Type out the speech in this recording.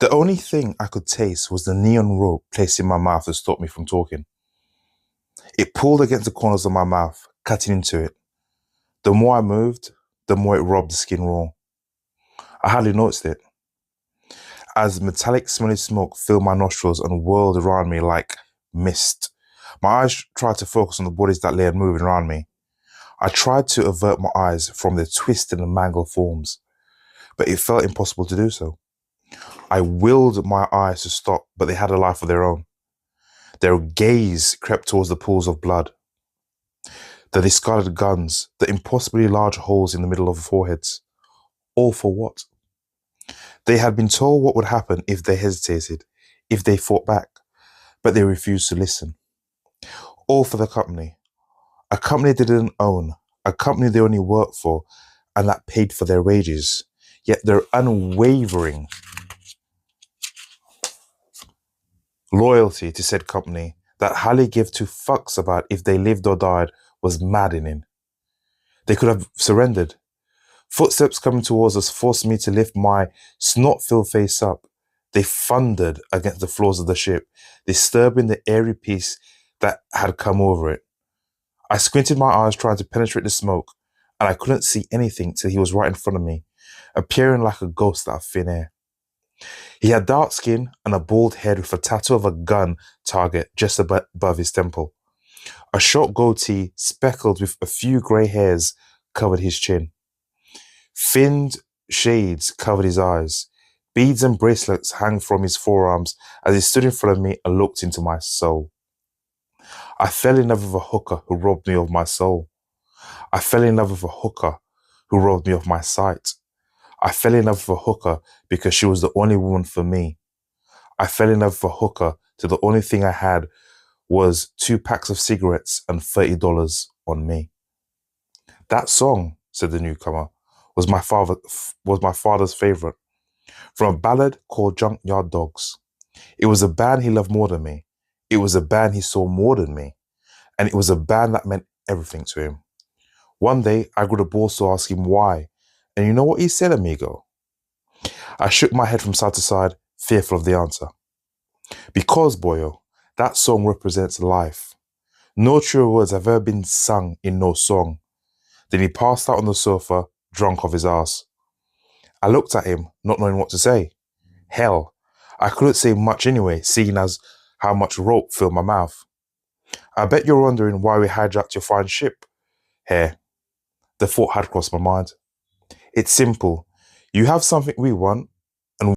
The only thing I could taste was the neon rope placed in my mouth to stop me from talking. It pulled against the corners of my mouth, cutting into it. The more I moved, the more it robbed the skin raw. I hardly noticed it. As metallic smelly smoke filled my nostrils and whirled around me like mist, my eyes tried to focus on the bodies that lay unmoving around me. I tried to avert my eyes from their twisted and mangled forms, but it felt impossible to do so. I willed my eyes to stop, but they had a life of their own. Their gaze crept towards the pools of blood, the discarded guns, the impossibly large holes in the middle of the foreheads. All for what? They had been told what would happen if they hesitated, if they fought back, but they refused to listen. All for the company. A company they didn't own, a company they only worked for, and that paid for their wages. Yet their unwavering loyalty to said company that hardly gave two fucks about if they lived or died was maddening. They could have surrendered. Footsteps coming towards us forced me to lift my snot-filled face up. They thundered against the floors of the ship, disturbing the airy peace that had come over it. I squinted my eyes trying to penetrate the smoke, and I couldn't see anything till he was right in front of me, appearing like a ghost out of thin air. He had dark skin and a bald head with a tattoo of a gun target just above his temple. A short goatee speckled with a few grey hairs covered his chin. Finned shades covered his eyes. Beads and bracelets hung from his forearms as he stood in front of me and looked into my soul. I fell in love with a hooker who robbed me of my soul. I fell in love with a hooker who robbed me of my sight. I fell in love with a hooker because she was the only woman for me. I fell in love with a hooker till the only thing I had was 2 packs of cigarettes and $30 on me. That song, said the newcomer, was my father's favorite, from a ballad called Junkyard Dogs. It was a band he loved more than me. It was a band he saw more than me. And it was a band that meant everything to him. One day, I grew the balls to ask him why. And you know what he said, amigo? I shook my head from side to side, fearful of the answer. Because, boyo, that song represents life. No truer words have ever been sung in no song. Then he passed out on the sofa, drunk off his ass. I looked at him, not knowing what to say. Hell, I couldn't say much anyway, seeing as how much rope filled my mouth. I bet you're wondering why we hijacked your fine ship, Hare. The thought had crossed my mind. It's simple. You have something we want,